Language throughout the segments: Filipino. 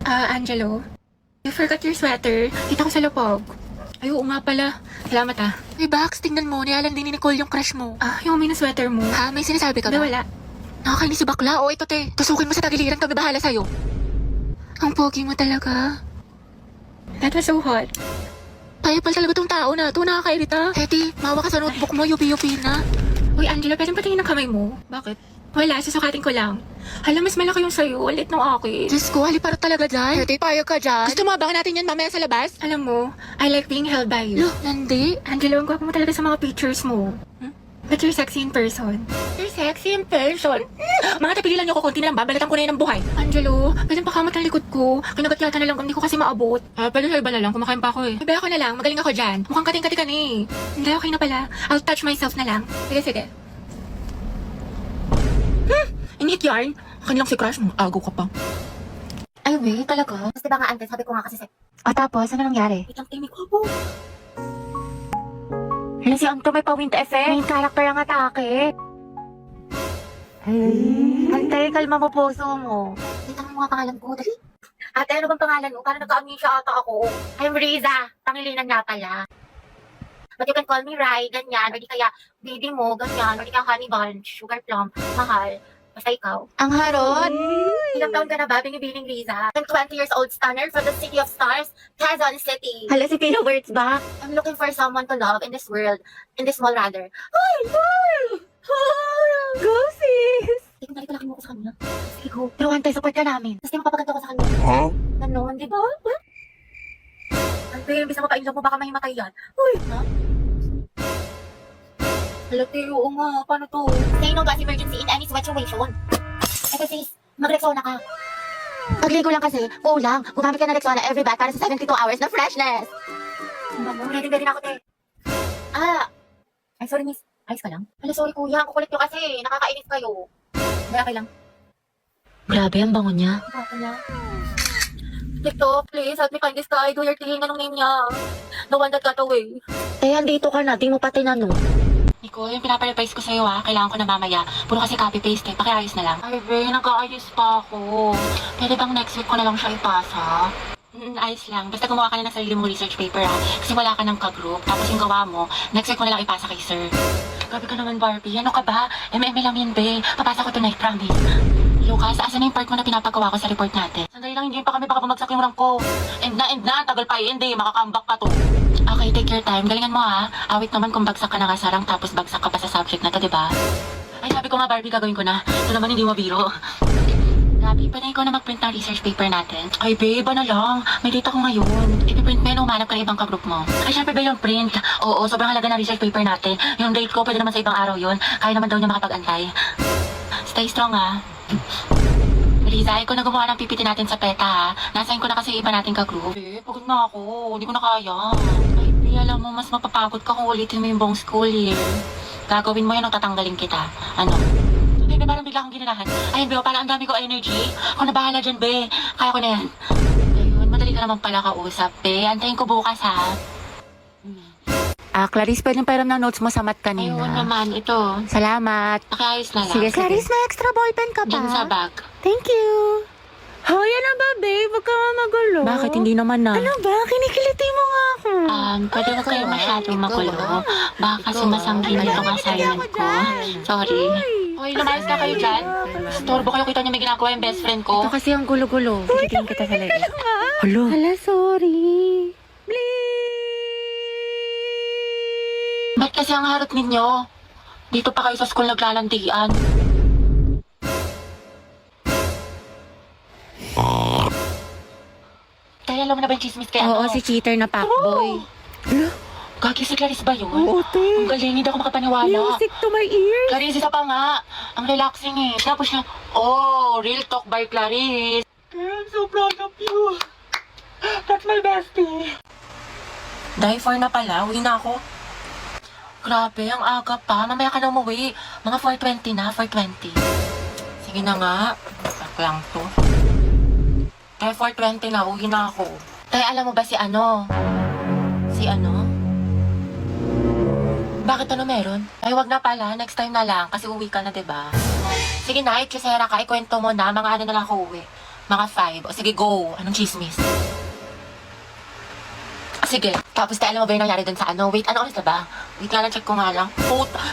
Angelo, you forgot your sweater. Kita ko sa lupog. Ay, oo nga pala. Salamat Hey, Bax, tingnan mo. Nialan din ni Nicole yung crush mo. Yung may na sweater mo. Ha? May sinasabi ka ba? Wala. Nakakainis si bakla. O, ito te. Tusukin mo sa tagiliran. Kami bahala sa'yo. Ang pogi mo talaga. That was so hot. Payapal talaga tong tao na ito. Nakakairita. Hetty, mawa ka sa notebook mo. Yupi-yupi na. Uy, Angela, pwedeng patingin ng kamay mo. Bakit? Wala, susukatin ko lang. Hala, mas malaki yung sa'yo. Ulit ng akin. Diyos ko, haliparot talaga dyan. Hetty, payag ka dyan. Gusto mo abangan natin yan mamaya sa labas? Alam mo, I like being held by you. Look, Nandi. Angela, ang gwapo mo talaga sa mga pictures mo. But you're sexy in person. You're sexy in person? Mga tapigilan niyo ko, konti na lang, babalatan ko na yun ang buhay. Angelo, pwedeng pakamot ang likod ko. Kinagat yata na lang, hindi ko kasi maabot. Pwede sa iba na lang, kumakain pa ako eh. Iba ako na lang, magaling ako dyan. Mukhang kating-kati ka na eh. Hindi, okay na pala. I'll touch myself na lang. Sige, sige. Init yarn? Akin lang si crush mo, agaw ka pa. Ay, wait, talaga? Tapos diba nga, Ante, sabi ko nga kasi Tapos, ano nangyari? itong timing ko po. Hala, si Anto may pa-wind effect. Main character ang atake. Antay, kalma mo puso mo. Dito mo mga pangalan ko, dali. Ate, ano bang pangalan mo? Parang nagka-amnesia ata ako. I'm Riza. Pangilinan nga pala. But you can call me Rai, ganyan. Or di kaya baby mo, ganyan. Or di kaya honey bunch, sugar plum, mahal. Basta ikaw. Ang harot. Ilang taon ka na ba, binibining Riza? I'm 20 years old stunner from the city of stars, Quezon City. Hala, si Pino Words ba? I'm looking for someone to love in this world. In this world, rather. Ay, girl! Go, sis! Ikaw nalito mo ko sa kanya. Sige, go. Pero Antay, support ka namin. Tapos di mapapaganto ko sa kanya. Ganon, di ba? Ante, imbis na mapainlove mo, baka mahimatay yan. Uy, ha? Halati, oo nga. Paano to? Say no gas emergency in any situation. Eto sis, mag-Rexona ka. Pagligo lang kasi, kulang. Gumamit ka ng Rexona every bath para sa 72 hours na freshness. Ready na ako, te. Ay, sorry miss. Ayos ka lang? Hala, sorry kuya. Ang kukulit nyo kasi. Nakakainis kayo. Okay lang. Grabe, ang bango niya. Ako na. TikTok, please, help me find this guy. Do your thing. Anong name niya? The one that got away. Andito ka na. Di mo pa tinanong. Nicole, yung pinaparevise ko sa'yo kailangan ko na mamaya. Puro kasi copy-paste pakiayos na lang. Ay, be, nag-aayos pa ako. Pwede bang next week ko na lang siya ipasa? Ayos lang. Basta gumawa ka na ng sarili mong research paper Kasi wala ka ng ka-group. Tapos yung gawa mo, next week ko na lang ipasa kay sir. Grabe ka naman, Barbie. Ano ka ba? MM lang yan, be. Papasa ko tonight, promise. Lucas, asan na yung part mo na pinapagawa ko sa report natin? Sandali lang, hindi pa kami baka bumagsak yung rank ko. End na. Tagal pa hindi. Makakambak ka to. Okay, take your time. Galingan mo Awit naman kung bagsak ka na nga sa rank tapos bagsak ka pa sa subject na to, diba? Ay, sabi ko nga, Barbie, gagawin ko na. Ito naman hindi mabiro. Gabi, pwede ikaw na mag-print ng research paper natin. Ay, babe, ano lang? May data ko ngayon. Ipiprint mo yun, umanap ka ng ibang ka-group mo. Ay, syempre ba yung print? Oo, sobrang halaga ng research paper natin. Yung date ko, pwede naman sa ibang araw yun. Kaya naman daw niya makapag-antay. Stay strong, Riza, ikaw na gumawa ng PPT natin sa PETA, Nasain ko na kasi iba natin ka-group. Pagod na ako. Hindi ko na kaya. Ay, Pri, alam mo, mas mapapagod ka kung ulitin mo yung buong school year. Gagawin mo yun o tatanggalin kita. Ano? Ay, be, parang bigla akong ginanahan. Ayun, be, parang ang dami ko energy. Ako na bahala dyan, be. Kaya ko na yan. Ayun, madali ka naman pala kausap, be. Antayin ko bukas, Clarice, pwedeng pairam ng notes mo sa mat kanina. Ayun naman, ito. Salamat. Nakiayos na lang. Sige. Clarice, may extra ballpen ka ba? Diyan sa bag. Thank you. Hoy, ano ba, babe? Huwag ka magulo. Bakit? Hindi naman na. Ano ba? Kinikiliti mo nga ako. Pwede ko kayo masyadong magulo. Baka kasi masangkin na itong assignment ko. Sorry. Hoy, lumayas ka kayo dyan. Storbo kayo, kita niyo may ginagawa yung best friend ko. Ito kasi ang gulo-gulo. Titigin kita sa leeg. Hala, sorry. Ba't kasi ang harot ninyo? Dito pa kayo sa school naglalandian. Kaya alam mo na ba yung chismis kay Oo, si cheater na fuckboy. Gagi si Clarice ba yun? Oo, te. Ang galing, hindi ako makapaniwala. Music to my ears. Clarice, isa pa nga. Ang relaxing Tapos siya, real talk by Clarice. I'm so proud of you. That's my bestie. Die for na pala, uwi na ako. Grabe, ang aga pa. Mamaya ka na umuwi. Mga 4:20 na, 4:20. Sige na nga. Ako lang to. Kaya 4:20 na, uwi na ako. Kaya alam mo ba si ano? Si ano? Bakit ano meron? Ay, wag na pala. Next time na lang. Kasi uwi ka na, diba? Sige na, ikisera ka. Ikwento mo na. Mga ano na lang ako uwi. Mga 5. O sige, go. Anong chismis? Sige. Tapos tayo, alam mo ba yung nangyari dun sa ano? Wait, ano oras na ba? Wait nga lang, check ko nga lang.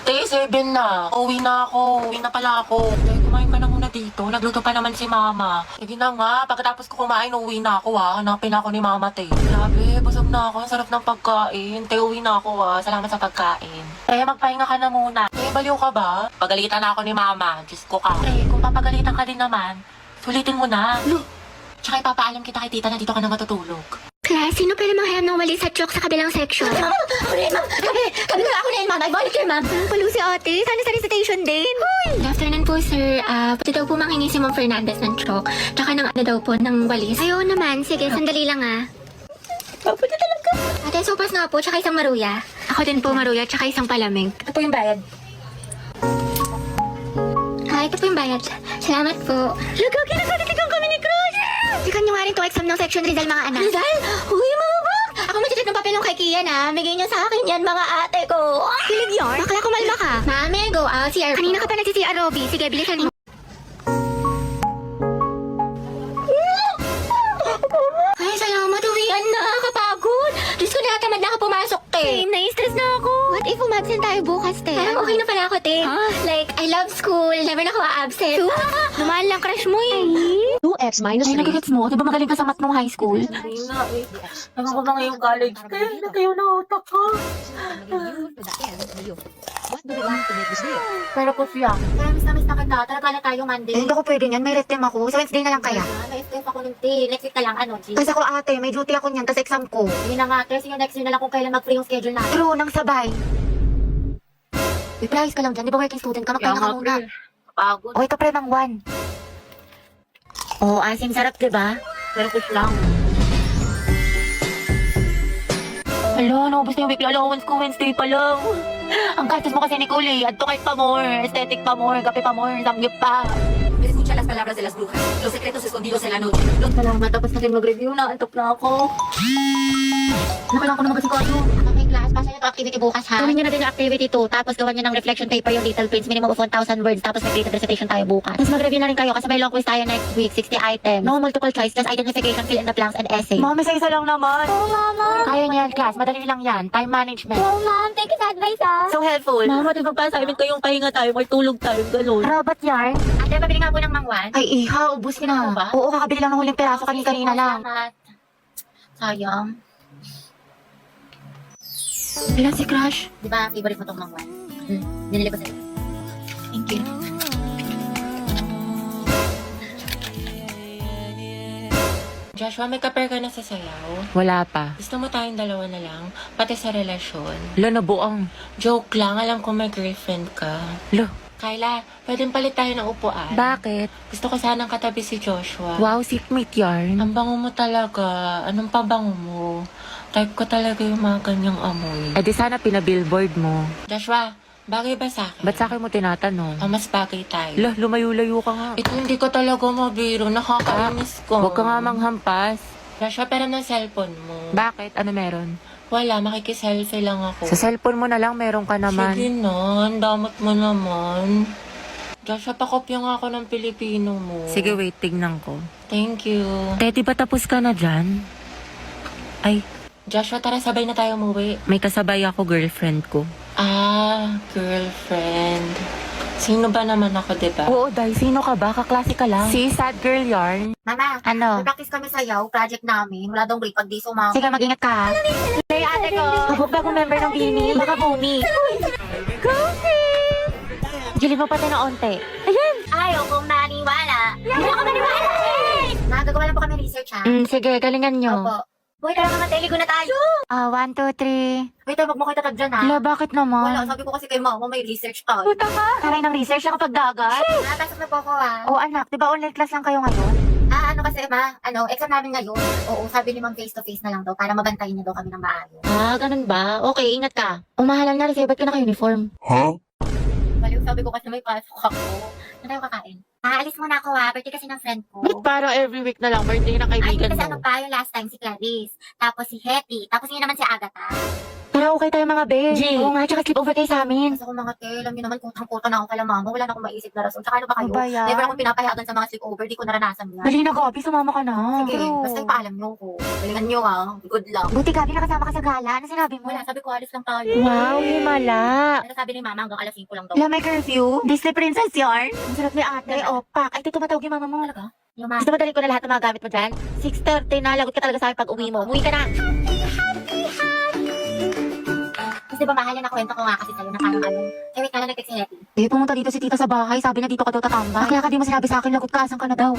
Tayo 7 na. Uwi na ako. Uwi na pala ako. Tayo, kumain ka na muna dito. Nagluto pa naman si mama. Sige na nga. Pagkatapos ko kumain, uwi na ako ha. Hanapin ako ni mama, te. Grabe, busog na ako. Ang sarap ng pagkain. Tayo, uwi na ako ha. Salamat sa pagkain. Tayo, magpahinga ka na muna. Tayo, baliw ka ba? Pagalitan na ako ni mama. Diyos ko ka. Pre, kung papagalitan ka din naman, sulitin mo na. Tsaka ipapaalam kita kay tita na dito ka na matutulog. Class, sino pala manghayam ng walis at chalk sa kabilang section? Mama, ako na yun, ma'am. Kami na ako na yun, ma'am. I volunteer, ma'am. Palo si ate, sana sa recitation din. Good afternoon po, sir. Pwede daw po manghingi si Ma'am Fernandez ng chalk. Tsaka ng ano daw po, ng walis. Ayaw naman. Sige, sandali lang Pwede talaga. Ate, sopas nga po, tsaka isang maruya. Ako din po maruya, tsaka isang palamig. Ito po yung bayad. Ito po yung bayad. Salamat po. Lagaw, kinakatigang kami ni Cruz! Sikan nyo nga rin to exam ng section Rizal, mga anak. Rizal? Uy, mga bak! Ako matitip ng papel ng kay Kian, ha? Bigay niyo sa akin yan, mga ate ko. Kilig yarn? Bakla, kumalma ka. Mami, go out. CR. Kanina ka pa nagsi-CR, Robby. Sige, bilisan mo. Ay, salamat. Uwian na. Kapagod. Diyos ko, natamad na ako pumasok, te. Same, nai-stress na ako. What if umabsent tayo bukas, te? Parang okay na pala ako, te. Like, I love school. Never na ako a-absent. Lumaan lang crush mo, eh. 2x minus Ay, 3. nagigits mo. Di ba magaling ka sa math nung high school? Hindi na eh. Naman ko ba ngayong college? Kaya natayo na utak ko. What do we want to make this real? Pero po siya. Kaya miss na kita. Talaga na tayo Monday. Hindi ko pwede yan. May red team ako. Sa Wednesday na lang kaya. Na-stress ako ng tea. Next week na lang, ano, G? Kasi ako ate, may duty ako niyan, tas exam ko. Hindi na nga. Kasi yung next year na lang kung kailan mag-free yung schedule natin. True, nang sabay. May price ka lang dyan. Di ba working student ka? Magpahinga ka muna. Pagod. O, ito pre, mang 1. Oo, asim sarap, diba? Pero push lang. Hala, naubos na yung weekly allowance ko. Wednesday pa lang. Ang gastos mo kasi, Nicole, Adto kahit pa more. Aesthetic pa more. Kape pa more. Samgyup pa. Escucha las palabras de las brujas, los secretos escondidos en la noche. Salamat. Tapos natin mag-review na. Antok na ako. Nakailangan ko na mag-asikaso. Okay, class. Pasa niyo to activity bukas, ha? Gawin niyo na din yung activity 2. Tapos gawan niyo ng reflection paper yung little prints. Minimum of 1,000 words. Tapos may creative recitation tayo bukas. Tapos mag-review na rin kayo kasi may long quiz tayo next week. 60 items. No multiple choice. Just identification, fill in the blanks, and essay. Mami, sa isa lang naman. Oo, mama. Kaya niya yan, class. Madali lang yan. Time management. Oo, ma'am. Thank you sa advice, ha? So helpful. Mama, di ba pa sa amin kayong pahinga tayo, magtulog tayo, gano'n. Robot yarn? Ate, pabili nga po ng mangwan. Ay, iha. Ubus na. Ano ba? Oo, kakabili lang ng huling peraso kanina lang. Salamat. Sayang. Ilan si Crush? Di ba, favorite mo tong mangwan? Binili ko sa'yo. Thank you. Joshua, may kapare ka na sa sayaw? Wala pa. Gusto mo tayong dalawa na lang? Pati sa relasyon? Lo, nabuang. Joke lang, alam ko may girlfriend ka. Lo, Kyla, pwedeng palit tayo ng upuan. bakit? Gusto ko sanang katabi si Joshua. Wow, seatmate yarn. Ang bango mo talaga. Anong pabango mo? Type ko talaga yung mga ganyang amoy. Eh di sana pinabillboard mo. Joshua, bagay ba sa akin? Ba't sa akin mo tinatanong? Mas bagay tayo. Lo, lumayo-layo ka nga. Ito hindi ko talaga mabiro. Nakakainis ko. Huwag ka nga manghampas. Joshua, pero ng cellphone mo. Bakit? Ano meron? Wala, makikiselfie lang ako. Sa cellphone mo na lang, meron ka naman. Sige na, ang damot mo naman. Joshua, pakopya nga ako ng Pilipino mo. Sige, wait, tignan ko. Thank you. Teddy, ba tapos ka na dyan? Ay, Joshua, tara sabay na tayo umuwi. may kasabay ako, girlfriend ko. Ah, girlfriend. Sino ba naman ako, diba? Oo, Day, sino ka ba? Kaklase ka lang. Si Sad Girl Yarn. Mama, Ano? practice kami sayaw, project namin. Wala daw break pag di sumama. Sige, mag-ingat ka. Hey, ate ko. Kabog bagong member ng Bini. Baka bumi. Gilid mo pati na onte. Ayaw kong maniwala. Ayaw kong maniwala. Nagagawa lang po kami research, ha? Sige, galingan nyo. Opo. Boy, tara mga teligo na tayo. 1, 2, 3. Wait, wag mo kayo tatag dyan, ha? Hala, bakit Wala, naman? sabi ko kasi kay mama, may research tayo. Taray ng research ako pag dagat. Napasok na po ako, ha? Oo, anak. Di ba online class lang kayo ngayon? Ano kasi, ma? Exam namin ngayon. Oo, sabi ni ma'am face-to-face na lang daw para mabantayin niya daw kami ng maayos. Ganun ba? Okay, ingat ka. Umahalan na rin sa'yo. Ba't ka naka-uniform? Baliw, sabi ko kasi may pasok ako. Ano tayo kakain? Aalis muna ako, ha? Birthday kasi ng friend ko. Ba't parang every week na lang, birthday ng Ay, kaibigan kasi mo? ano pa, pa, yung last time si Clarice. Tapos si Hetty. Tapos yun naman si Agatha. Tara, okay tayo mga be. G. Oo nga, tsaka sleep over kayo sa amin. Kasi ako mga te, alam niyo naman kutang-kuta na ako kala mama. Wala na akong maisip na rason. Tsaka ano ba kayo? Ano ba yan? Never akong pinapayagan sa mga sleepover. Di ko naranasan yan. Dali na, Gabi, sumama ka na. Sige, basta ipaalam niyo ko. Galingan niyo ha. Good luck. Buti, Gabi, nakasama ka sa gala. Ano sinabi mo? Wala, sabi ko alis lang tayo. Wow, himala. Pero sabi ni mama hanggang alas 5 lang daw. Wala, may curfew. Disney Princess yarn. Ang sarap ni ate. Opak. Ay, tumatawag yung mama mo. Talaga? Yung mama. Gusto mo dalhin ko na lahat ng mga gamit mo dyan? 6:30 na. Lagot ka talaga sa akin pag uwi mo. Umuwi ka na. Kasi ba mahal na kwento ko nga kasi sa'yo na parang ano. Eh, wait ka na nag-text si Hetty. Eh, pumunta dito si tita sa bahay. Sabi na dito ka daw tatambay. Kaya ka di mo sinabi sa akin, lagot ka. Asan ka na daw?